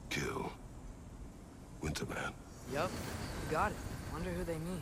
Kill Winterman. Yup, you got it. Wonder who they mean.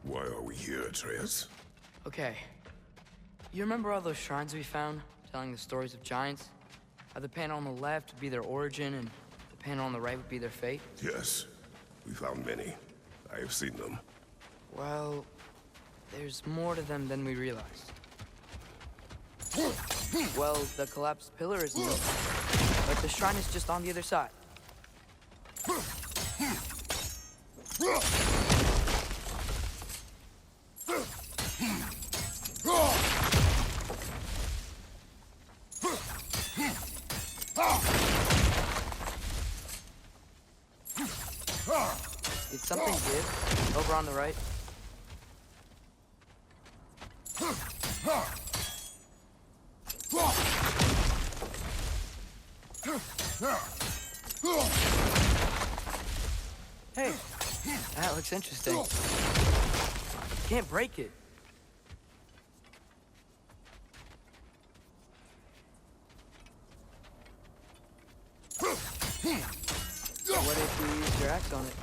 Why are we here, Atreus? Okay. You remember all those shrines we found, telling the stories of giants? How the panel on the left would be their origin, and the panel on the right would be their fate? Yes. We found many. I have seen them. Well, there's more to them than we realized. Well, the collapsed pillar is new, but the shrine is just on the other side. Did something give? Over on the right? Hey, that looks interesting. Can't break it. What if you used your axe on it?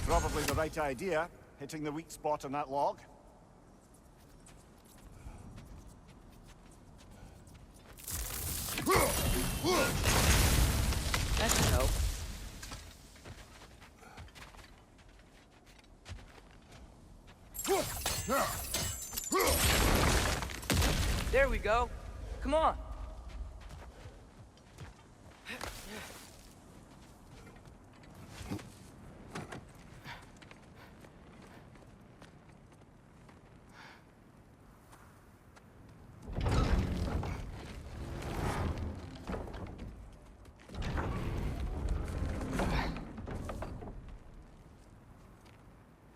Probably the right idea, hitting the weak spot on that log. That should help. There we go. Come on.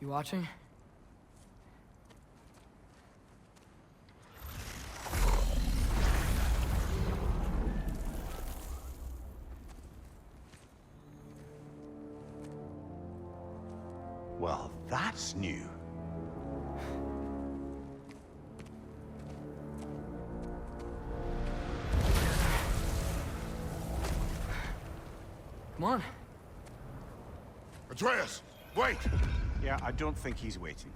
You watching? Well, that's new. Come on. Atreus! Wait! Yeah, I don't think he's waiting.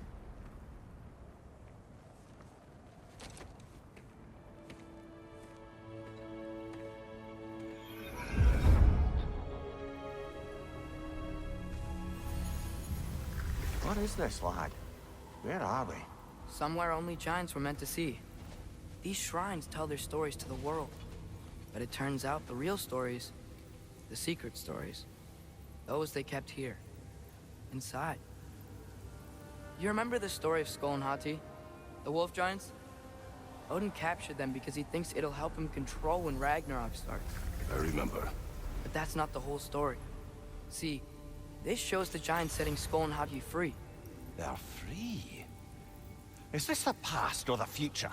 What is this, lad? Where are we? Somewhere only giants were meant to see. These shrines tell their stories to the world. But it turns out the real stories, the secret stories, those they kept here, inside. You remember the story of Skull and Hati, the wolf giants? Odin captured them because he thinks it'll help him control when Ragnarok starts. I remember. But that's not the whole story. See, this shows the giants setting Skull and Hati free. They're free. Is this the past or the future?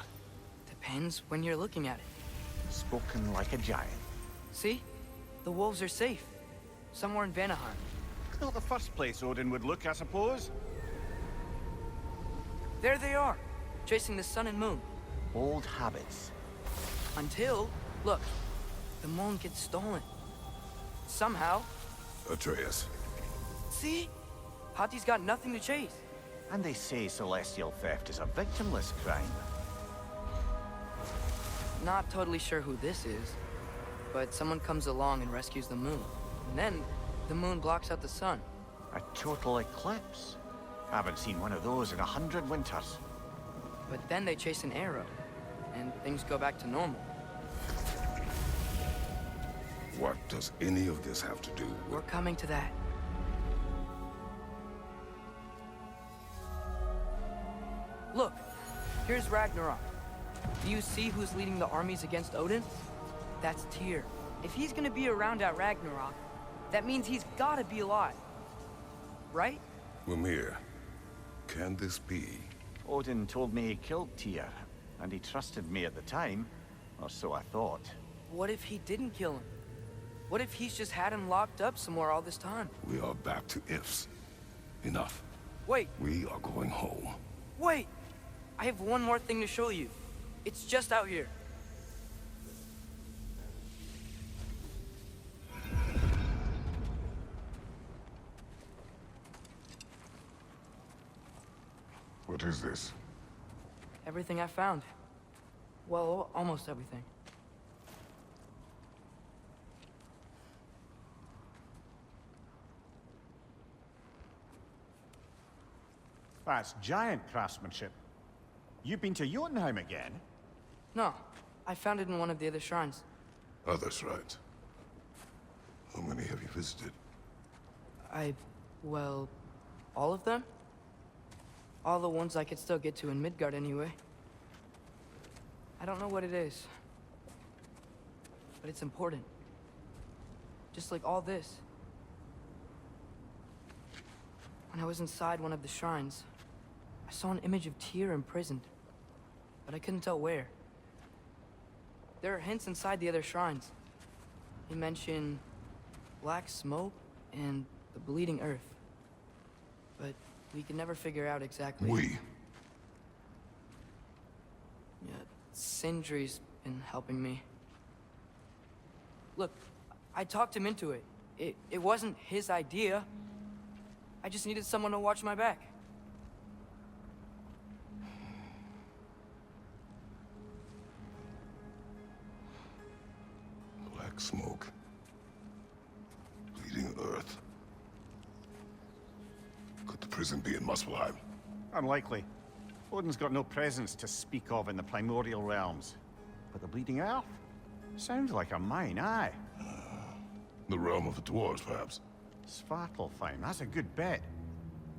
Depends when you're looking at it. Spoken like a giant. See? The wolves are safe. Somewhere in Vanaheim. Not the first place Odin would look, I suppose. There they are, chasing the sun and moon. Old habits. Until, look, the moon gets stolen. Somehow. Atreus. See? Hati's got nothing to chase. And they say celestial theft is a victimless crime. Not totally sure who this is, but someone comes along and rescues the moon. And then, the moon blocks out the sun. A total eclipse. Haven't seen one of those in 100 winters. But then they chase an arrow, and things go back to normal. What does any of this have to do We're with... coming to that. Look, here's Ragnarok. Do you see who's leading the armies against Odin? That's Tyr. If he's gonna be around at Ragnarok, that means he's gotta be alive. Right? Mimir, can this be? Odin told me he killed Tyr, and he trusted me at the time, or so I thought. What if he didn't kill him? What if he's just had him locked up somewhere all this time? We are back to ifs. Enough. Wait, We are going home. wait! I have one more thing to show you. It's just out here. What is this? Everything I found. Well, almost everything. That's giant craftsmanship. You've been to Jotunheim again? No, I found it in one of the other shrines. Other shrines. How many have you visited? Well, all of them? All the ones I could still get to in Midgard anyway. I don't know what it is. But it's important. Just like all this. When I was inside one of the shrines, I saw an image of Tyr imprisoned. But I couldn't tell where. There are hints inside the other shrines. He mentioned black smoke and the bleeding earth. But we could never figure out exactly. We. Yeah, Sindri's been helping me. Look, I talked him into it. It wasn't his idea. I just needed someone to watch my back. Black smoke. Bleeding earth. Could the prison be in Muspelheim? Unlikely. Odin's got no presence to speak of in the primordial realms. But the Bleeding Earth? Sounds like a mine, aye. The realm of the dwarves, perhaps. Svartalfheim, that's a good bet.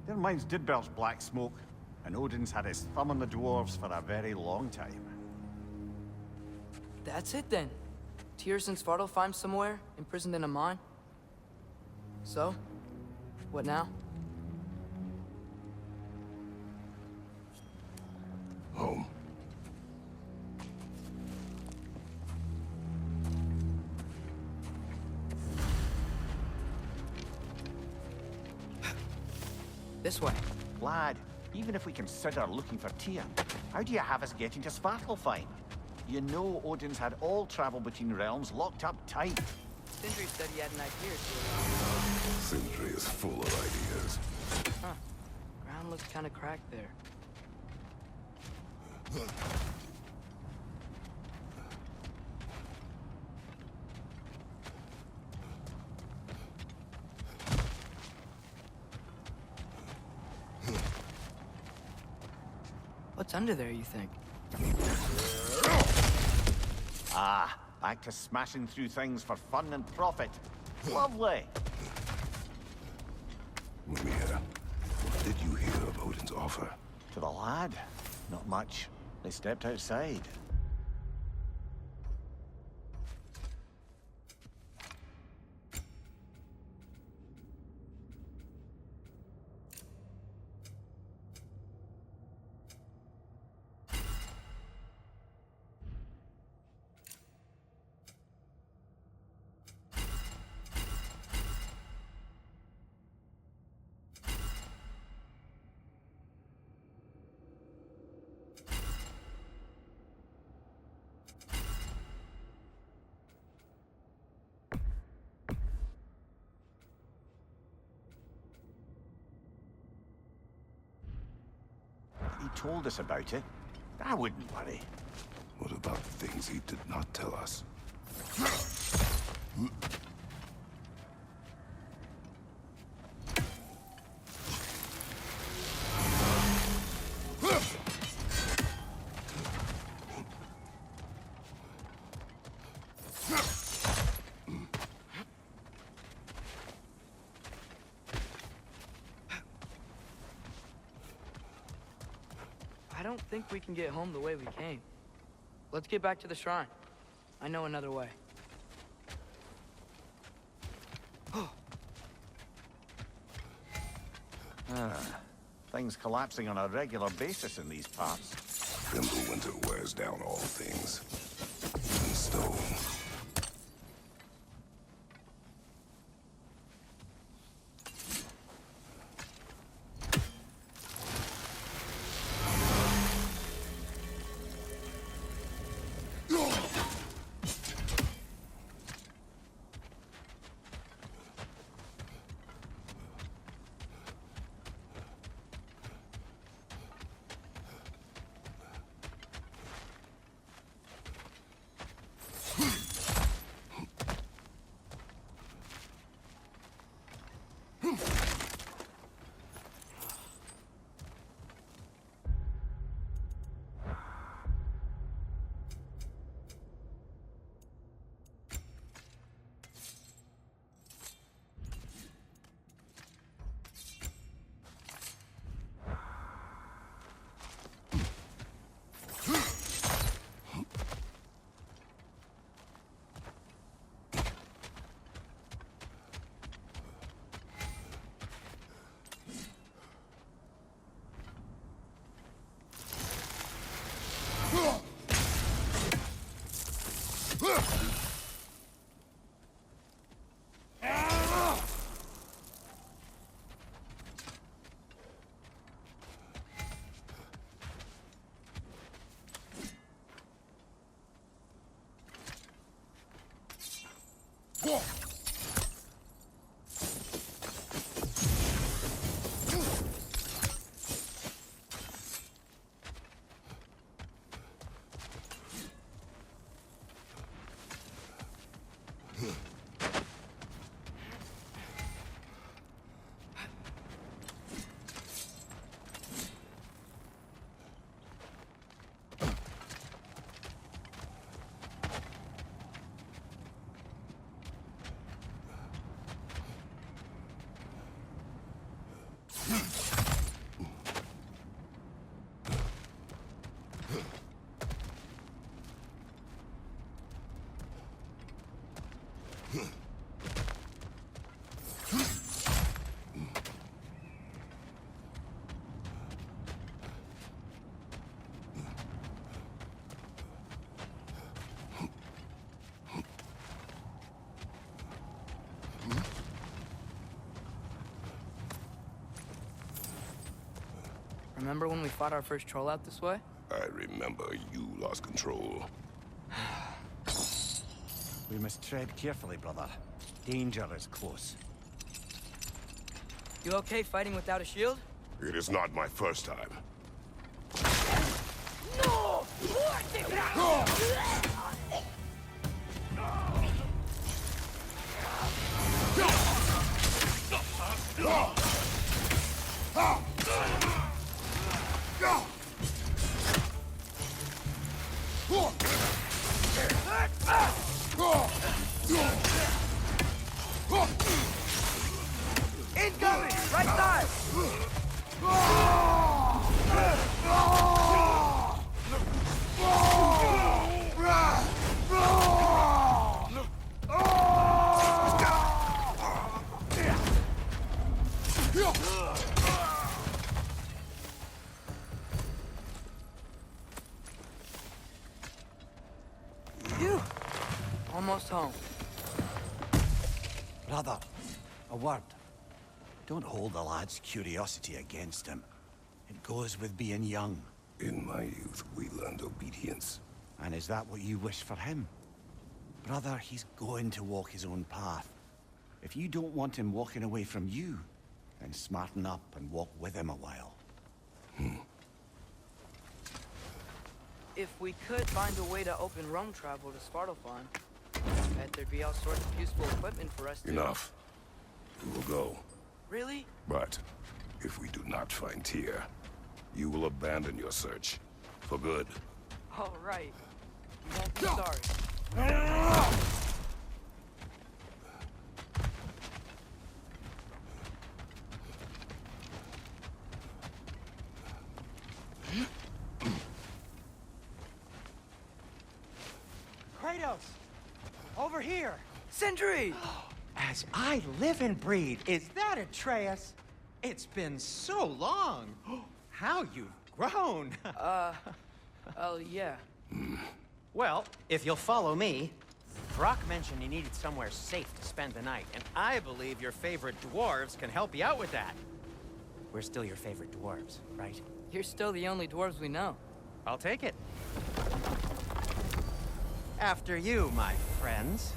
Their mines did belch black smoke, and Odin's had his thumb on the dwarves for a very long time. That's it then. Tyr's in Svartalfheim somewhere, imprisoned in a mine. So, what now? Home. This way. Lad, even if we consider looking for Tyr, how do you have us getting to Svartalfheim? You know Odin's had all travel between realms locked up tight. Sindri said he had an idea or two. Sindri is full of ideas. Huh. Ground looks kind of cracked there. What's under there, you think? Ah, back to smashing through things for fun and profit. Lovely. Mimir, what did you hear of Odin's offer? To the lad? Not much. They stepped outside. He told us about it. I wouldn't worry. What about the things he did not tell us? I don't think we can get home the way we came. Let's get back to the shrine. I know another way. Things collapsing on a regular basis in these parts. Winter wears down all things. Even stone. Remember when we fought our first troll out this way? I remember you lost control. We must tread carefully, brother. Danger is close. You okay fighting without a shield? It is not my first time. No! Incoming! Right side! Phew. Almost home. Brother, a word. Don't hold the lad's curiosity against him. It goes with being young. In my youth, we learned obedience. And is that what you wish for him? Brother, he's going to walk his own path. If you don't want him walking away from you, then smarten up and walk with him a while. If we could find a way to open roam travel to Svartalfheim, I bet there'd be all sorts of useful equipment for us to... Enough. We will go. Really? But if we do not find Tyr, you will abandon your search. For good. All right. You won't be sorry. Kratos! Over here! Sindri! As I live and breathe, is that Atreus? It's been so long. How you've grown. Oh, yeah. Well, if you'll follow me, Brock mentioned you needed somewhere safe to spend the night, and I believe your favorite dwarves can help you out with that. We're still your favorite dwarves, right? You're still the only dwarves we know. I'll take it. After you, my friends.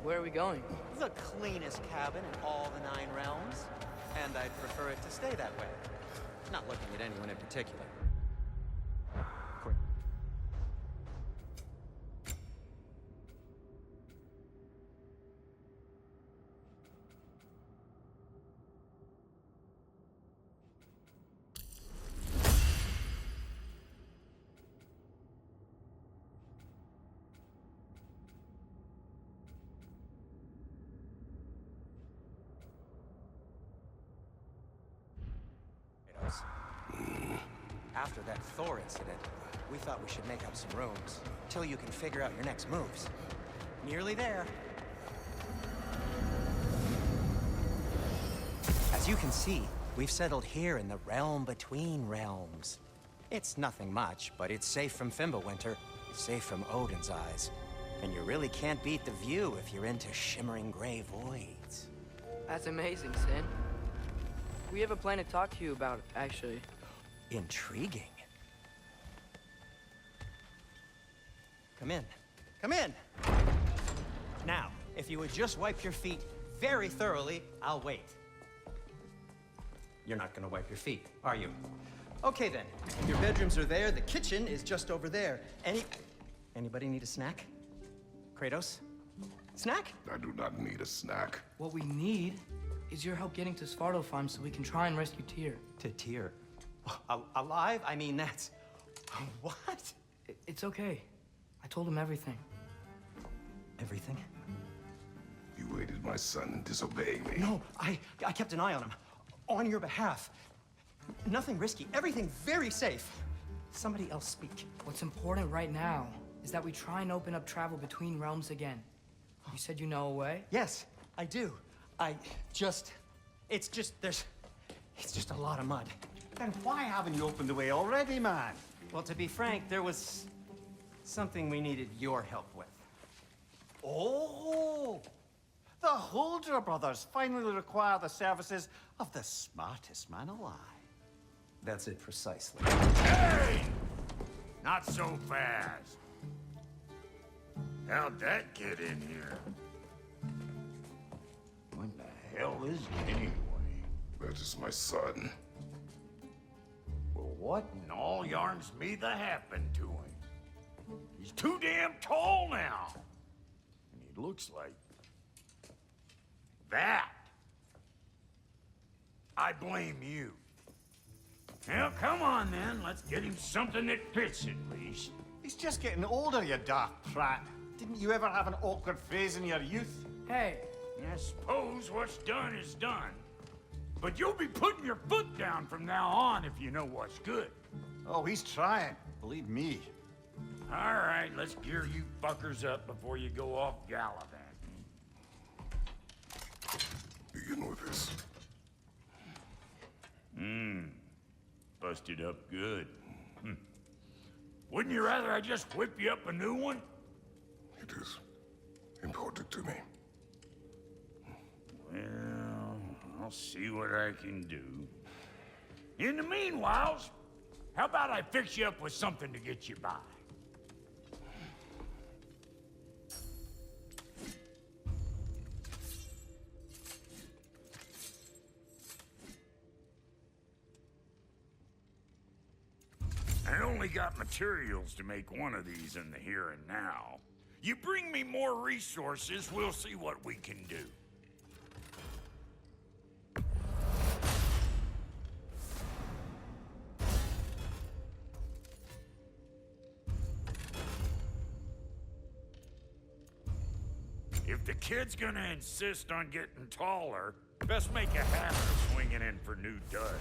Where are we going? The cleanest cabin in all the 9 realms. And I'd prefer it to stay that way. Not looking at anyone in particular. After that Thor incident, we thought we should make up some rooms, till you can figure out your next moves. Nearly there. As you can see, we've settled here in the realm between realms. It's nothing much, but it's safe from Fimbulwinter, safe from Odin's eyes. And you really can't beat the view if you're into shimmering gray voids. That's amazing, Sin. We have a plan to talk to you about, actually. Intriguing. Come in. Come in! Now, if you would just wipe your feet very thoroughly, I'll wait. You're not gonna wipe your feet, are you? Okay then. Your bedrooms are there, the kitchen is just over there. Anybody need a snack? Kratos? Snack? I do not need a snack. What we need is your help getting to Svartalfheim so we can try and rescue Tyr. To Tyr. Alive? I mean, that's... What? It's okay. I told him everything. Everything? You aided my son in disobeying me. No, I kept an eye on him. On your behalf. Nothing risky. Everything very safe. Somebody else speak. What's important right now is that we try and open up travel between realms again. You said you know a way? Yes, I do. It's just a lot of mud. Then why haven't you opened the way already, man? Well, to be frank, there was something we needed your help with. Oh! The Holder brothers finally require the services of the smartest man alive. That's it precisely. Hey! Not so fast. How'd that get in here? What the hell is it anyway? That is my son. Well, what in all yarns me that happened to him? He's too damn tall now. And he looks like... that. I blame you. Now, come on then. Let's get him something that fits at least. He's just getting older, you dark prat. Didn't you ever have an awkward phase in your youth? Hey, I suppose what's done is done. But you'll be putting your foot down from now on if you know what's good. Oh, he's trying. Believe me. All right, let's gear you fuckers up before you go off gallivanting. Begin with this. Busted up good. Wouldn't you rather I just whip you up a new one? It is important to me. Well, I'll see what I can do. In the meanwhile, how about I fix you up with something to get you by? I only got materials to make one of these in the here and now. You bring me more resources, we'll see what we can do. If the kid's gonna insist on getting taller, best make a habit of swinging in for new duds.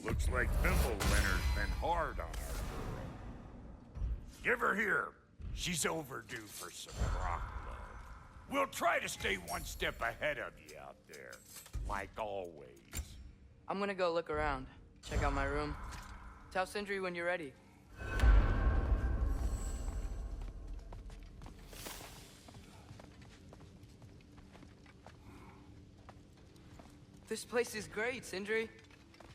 Looks like Thimblewinter's been hard on our girl. Give her here. She's overdue for some rock love. We'll try to stay one step ahead of you out there, like always. I'm gonna go look around. Check out my room. Tell Sindri when you're ready. This place is great, Sindri.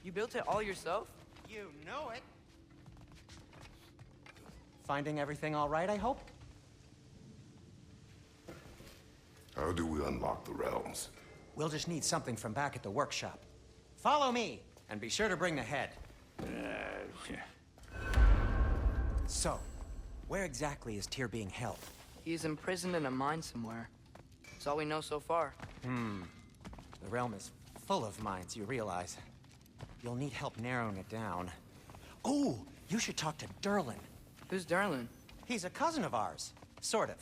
You built it all yourself? You know it. Finding everything all right, I hope? How do we unlock the realms? We'll just need something from back at the workshop. Follow me, and be sure to bring the head. So, where exactly is Tyr being held? He's imprisoned in a mine somewhere. That's all we know so far. The realm is full of mines, you realize. You'll need help narrowing it down. Oh, you should talk to Durlin. Who's Darlin? He's a cousin of ours, sort of.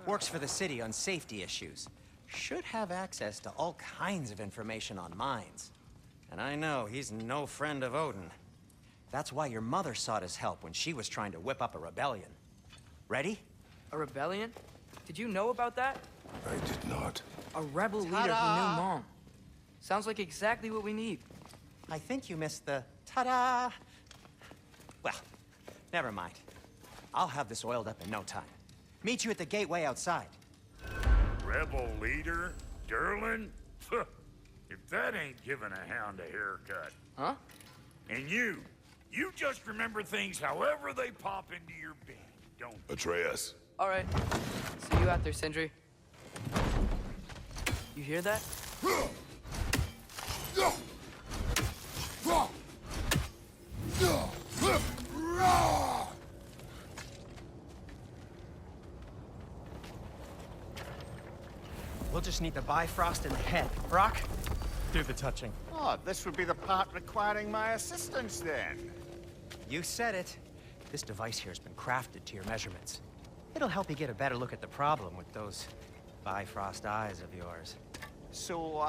Works for the city on safety issues. Should have access to all kinds of information on mines. And I know he's no friend of Odin. That's why your mother sought his help when she was trying to whip up a rebellion. Ready? A rebellion? Did you know about that? I did not. A rebel leader who knew Mom. Sounds like exactly what we need. I think you missed the ta-da. Well, never mind. I'll have this oiled up in no time. Meet you at the gateway outside. Rebel leader? Durlin? If that ain't giving a hound a haircut. Huh? And you, You just remember things however they pop into your brain, don't you? Atreus. All right. See you out there, Sindri. You hear that? We'll just need the Bifrost in the head. Brock, do the touching. Oh, this would be the part requiring my assistance then. You said it. This device here has been crafted to your measurements. It'll help you get a better look at the problem with those Bifrost eyes of yours. So,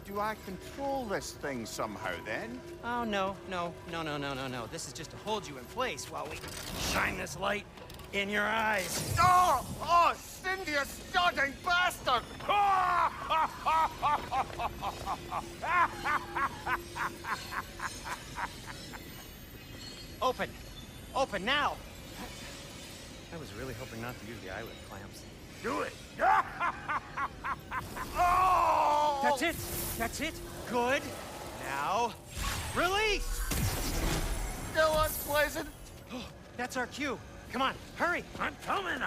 do I control this thing somehow then? Oh, no. This is just to hold you in place while we shine this light in your eyes. Oh! Oh, Cindy, you sodding bastard! Open! Open now! I was really hoping not to use the eyelid clamps. Do it! Oh! That's it! That's it! Good! Now, release! Still unpleasant. That's our cue. Come on, hurry! I'm coming!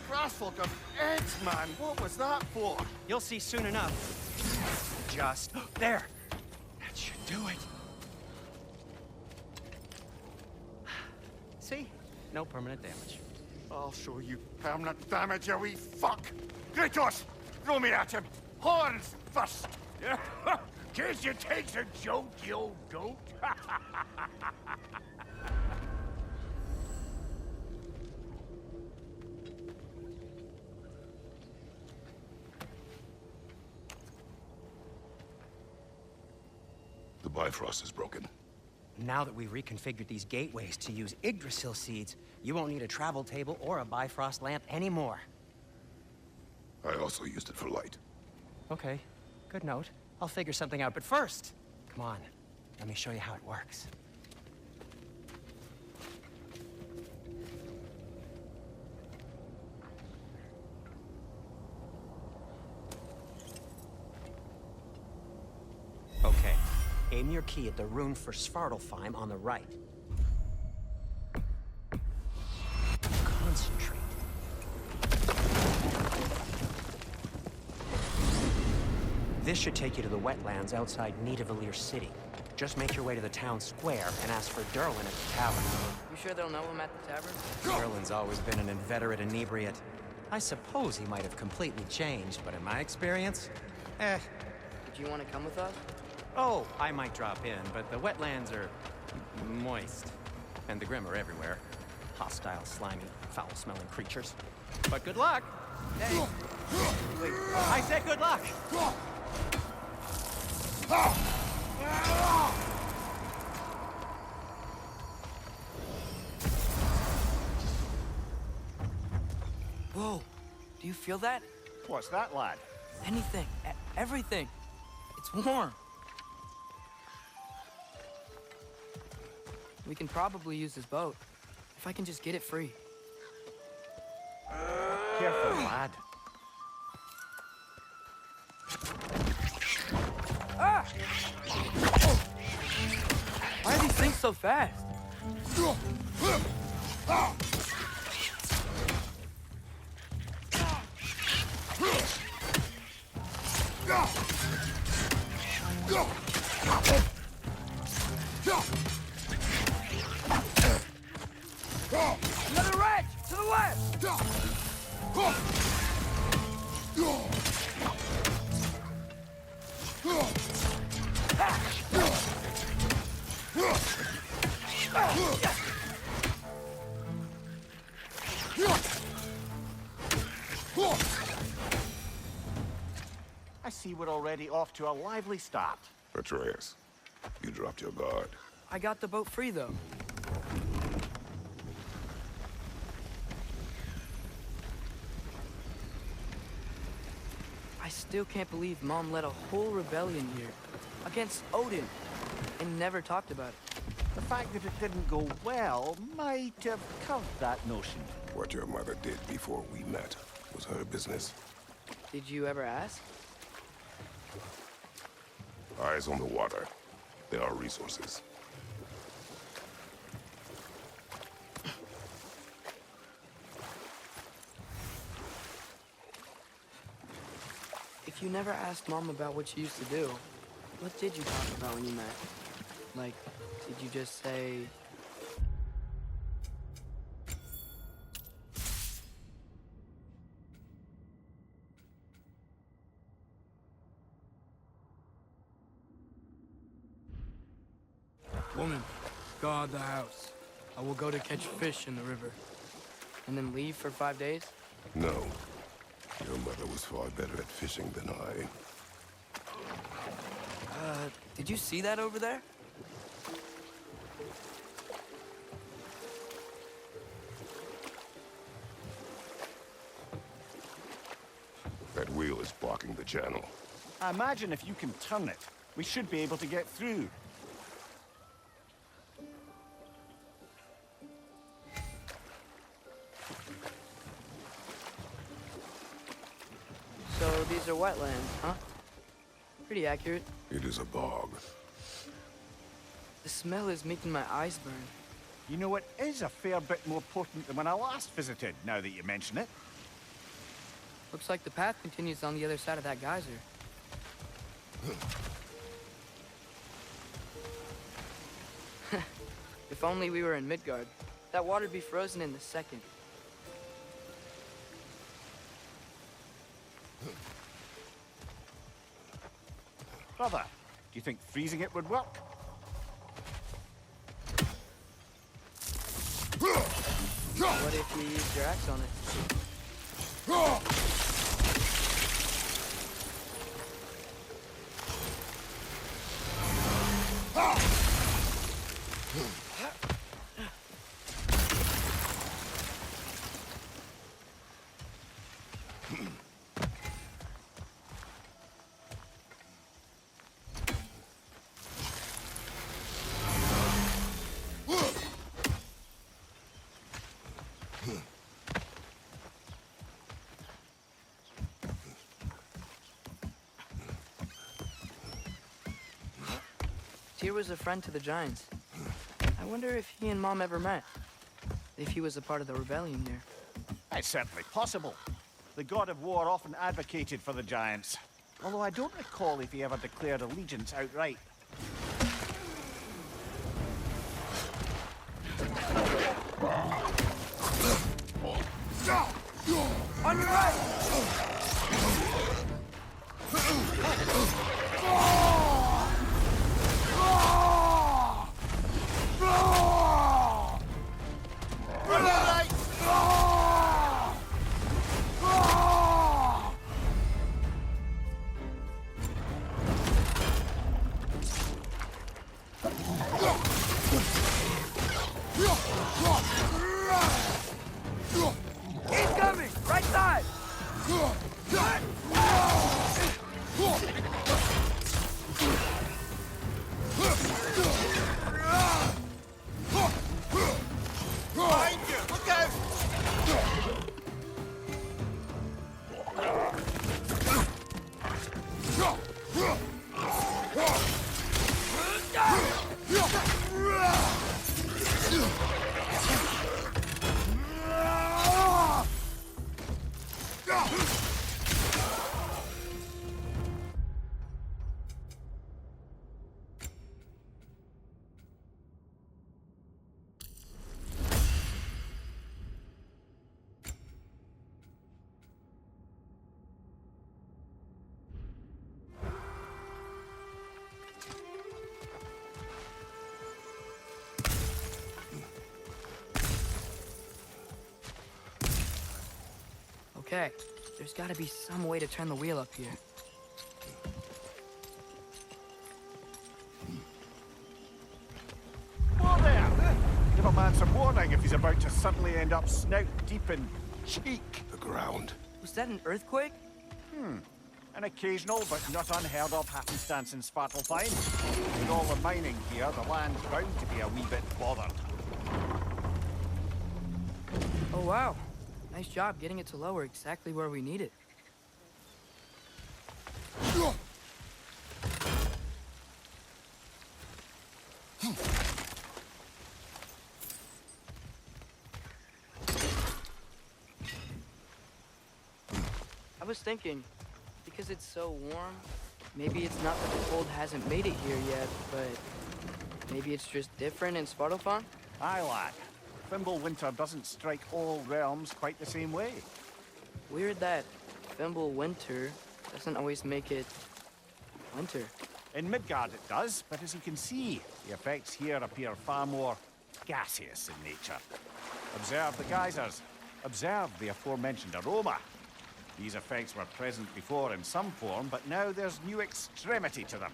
Grassful of eggs, man. What was that for? You'll see soon enough. Just there. That should do it. See? No permanent damage. I'll show you permanent damage, you wee fuck! Kratos! Throw me at him! Horns first! Guess you takes a joke, you old goat. The Bifrost is broken. Now that we've reconfigured these gateways to use Yggdrasil seeds, you won't need a travel table or a Bifrost lamp anymore. I also used it for light. Okay, good note. I'll figure something out, but first, come on, let me show you how it works. Okay, aim your key at the rune for Svartalfheim on the right. Concentrate. This should take you to the wetlands outside Nidavellir City. Just make your way to the town square and ask for Derlin at the tavern. You sure they'll know him at the tavern? Derlin's always been an inveterate inebriate. I suppose he might have completely changed, but in my experience, Did you want to come with us? Oh, I might drop in, but the wetlands are moist. And the Grim are everywhere. Hostile, slimy, foul-smelling creatures. But good luck! Hey! Wait, I said good luck! Whoa! Do you feel that? What's that, lad? Anything. Everything. It's warm. We can probably use this boat. If I can just get it free. Careful, lad. Ah! Why are these things so fast? Another wrench! To the left! I see we're already off to a lively start. Atreus, you dropped your guard. I got the boat free, though. I still can't believe Mom led a whole rebellion here against Odin and never talked about it. The fact that it didn't go well might have covered that notion. What your mother did before we met was her business. Did you ever ask? Eyes on the water. There are resources. If you never asked Mom about what she used to do, what did you talk about when you met? Like, did you just say... Woman, guard the house. I will go to catch fish in the river. And then leave for 5 days? No. Your mother was far better at fishing than I. Did you see that over there? That wheel is blocking the channel. I imagine if you can turn it, we should be able to get through. So these are wetlands, huh? Pretty accurate. It is a bog. The smell is making my eyes burn. You know, it is a fair bit more potent than when I last visited, now that you mention it. Looks like the path continues on the other side of that geyser. If only we were in Midgard. That water'd be frozen in a second. Brother, do you think freezing it would work? What if you used your axe on it? Tyr was a friend to the Giants. I wonder if he and Mom ever met. If he was a part of the rebellion there. It's certainly possible. The god of war often advocated for the Giants. Although I don't recall if he ever declared allegiance outright. On your right! Incoming! Right side! Behind you! Look out! Okay, there's gotta be some way to turn the wheel up here. Whoa there! Give a man some warning if he's about to suddenly end up snout deep in cheek. The ground. Was that an earthquake? An occasional but not unheard of happenstance in Svartalfheim. With all the mining here, the land's bound to be a wee bit bothered. Oh wow. Nice job getting it to lower exactly where we need it. I was thinking, because it's so warm. Maybe it's not that the cold hasn't made it here yet, but maybe it's just different in Svartalfheim? Aye, lad. Winter doesn't strike all realms quite the same way. Weird that Winter doesn't always make it winter. In Midgard it does, but as you can see, the effects here appear far more gaseous in nature. Observe the geysers. Observe the aforementioned aroma. These effects were present before in some form, but now there's new extremity to them.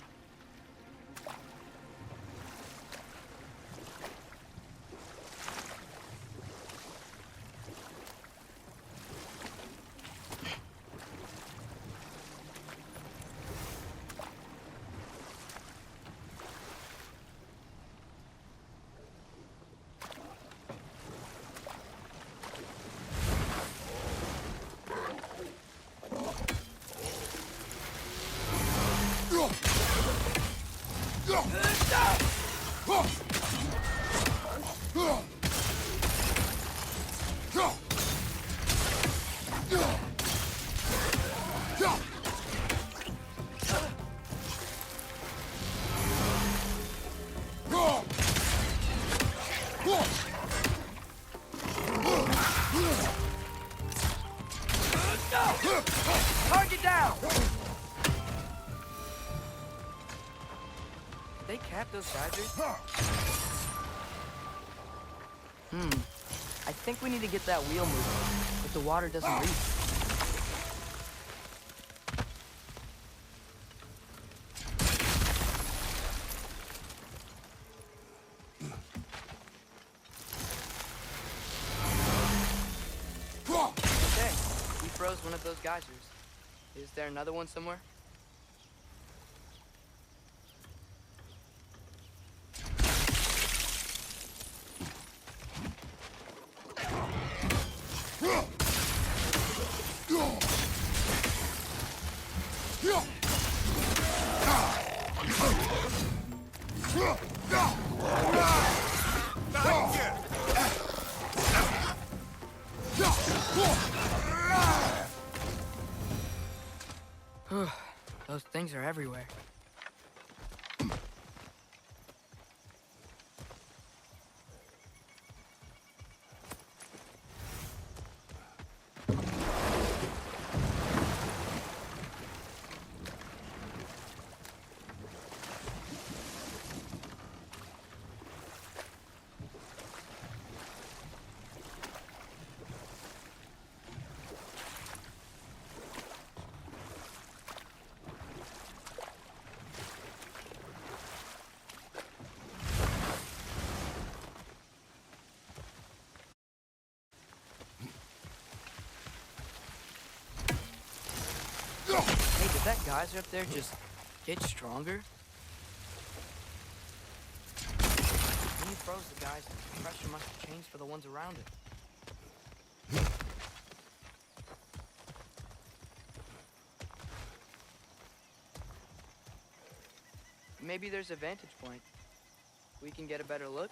Target down! Did they cap those geysers? I think we need to get that wheel moving, but the water doesn't leak. Okay, we froze one of those geysers. Is there another one somewhere? Those things are everywhere. Hey, did that geyser up there just get stronger? When you froze the geyser, the pressure must have changed for the ones around it. Maybe there's a vantage point. We can get a better look.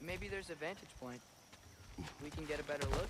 Maybe there's a vantage point. We can get a better look.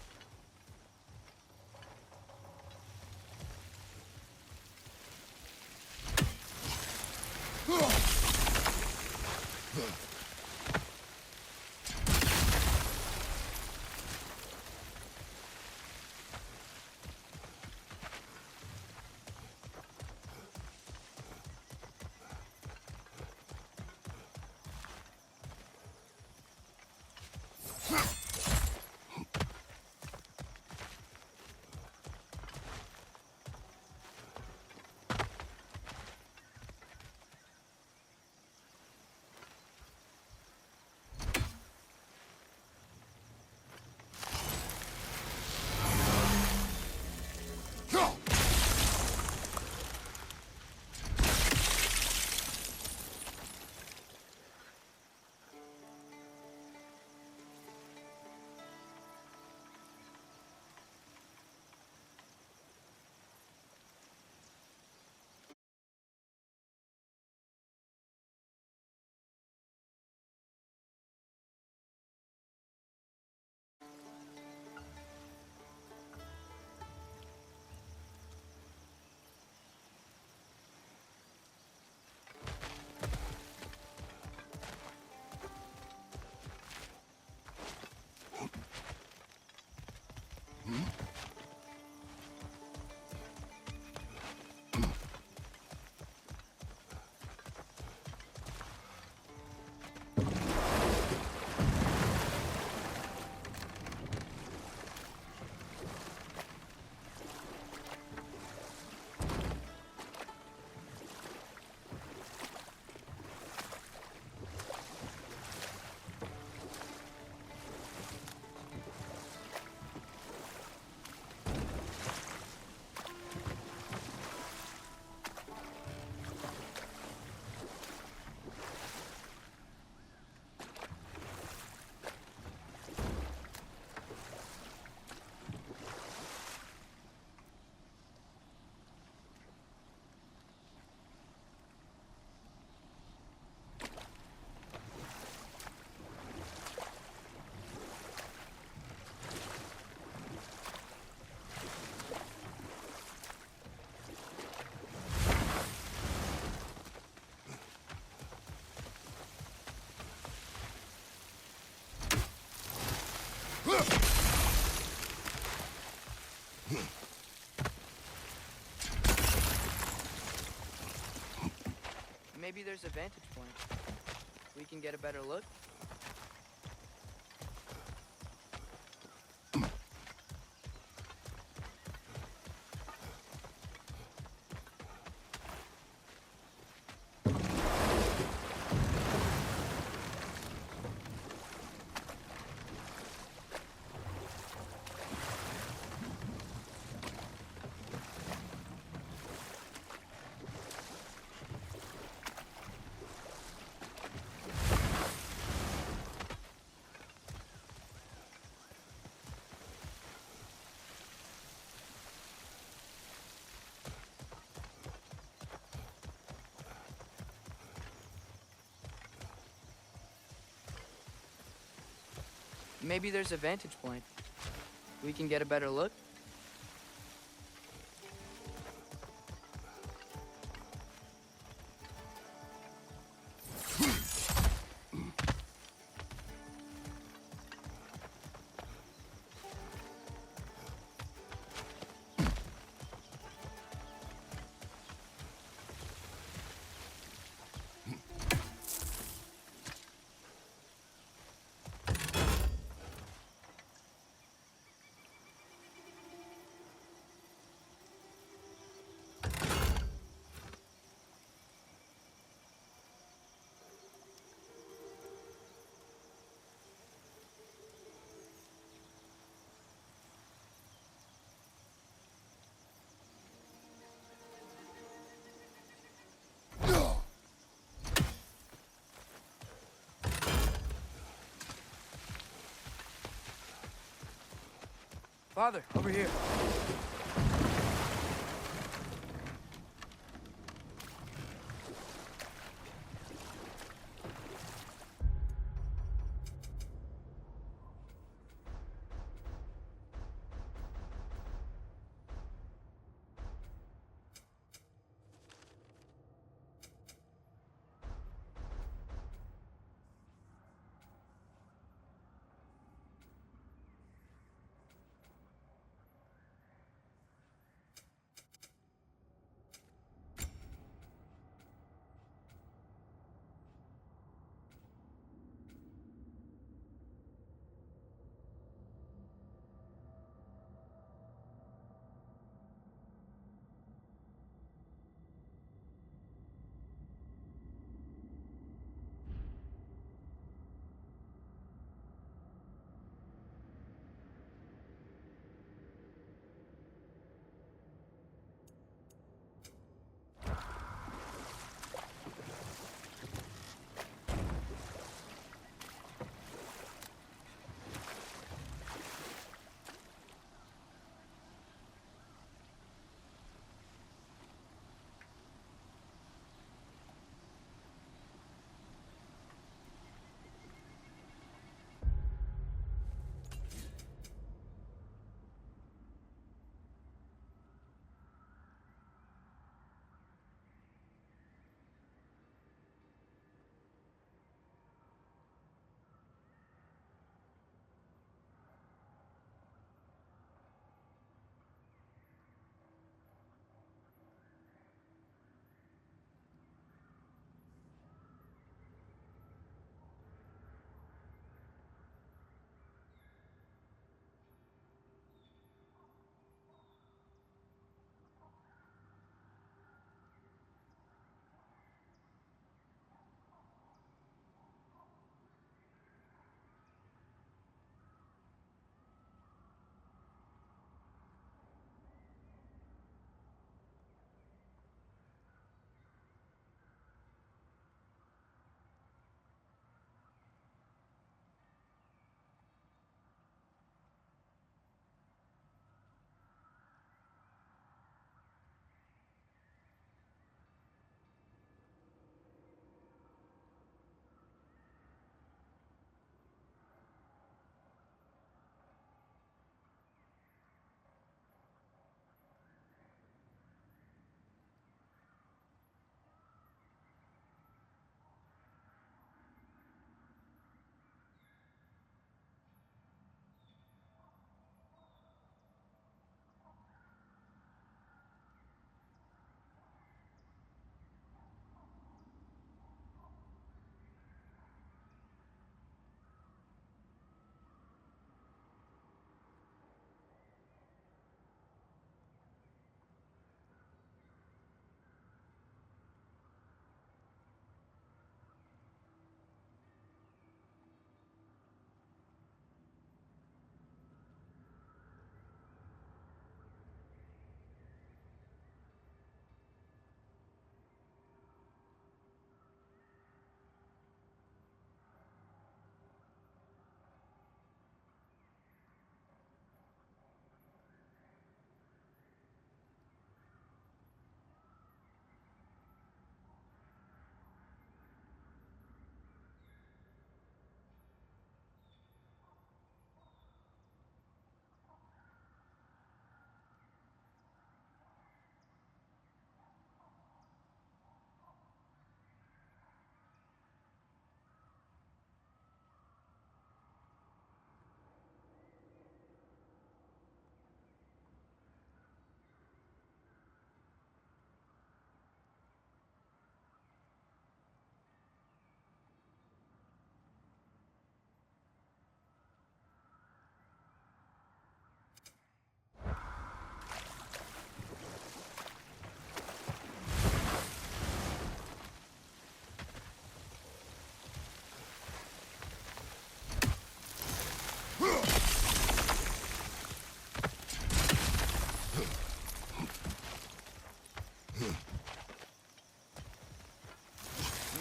Maybe there's a vantage point. We can get a better look. Maybe there's a vantage point. We can get a better look. Father, over here.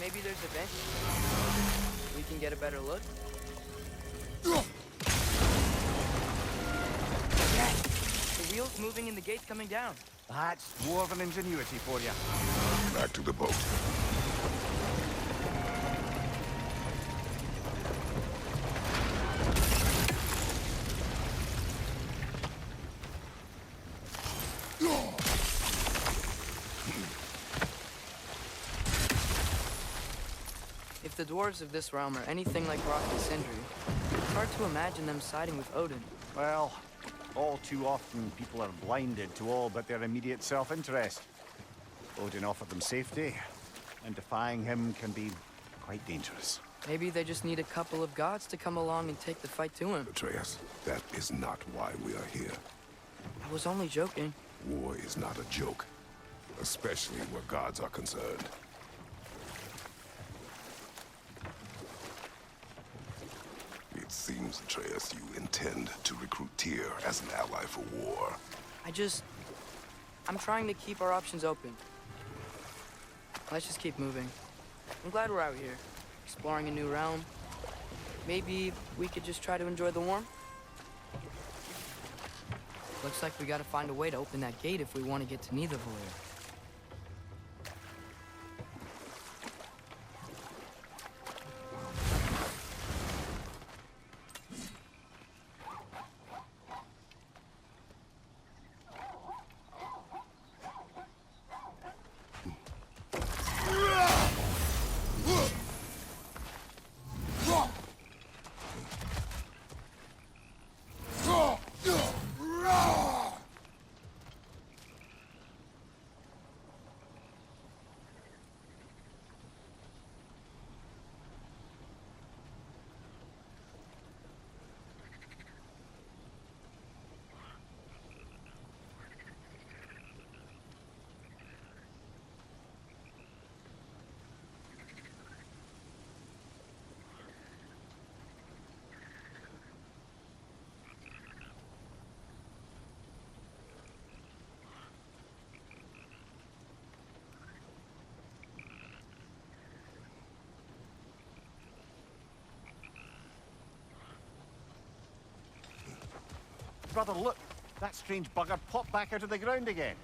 Maybe there's a bench. We can get a better look. Yes! wheels moving and the gates coming down. That's dwarven ingenuity for you. Back to the boat. If the dwarves of this realm are anything like Rock and Sindri, it's hard to imagine them siding with Odin. Well, all too often people are blinded to all but their immediate self-interest. Odin offered them safety, and defying him can be quite dangerous. Maybe they just need a couple of gods to come along and take the fight to him. Atreus, that is not why we are here. I was only joking. War is not a joke, especially where gods are concerned. It seems, Atreus, you intend to recruit Tyr as an ally for war. I'm trying to keep our options open. Let's just keep moving. I'm glad we're out here, exploring a new realm. Maybe we could just try to enjoy the warmth? Looks like we gotta find a way to open that gate if we want to get to Nidavellir. Brother, look! That strange bugger popped back out of the ground again.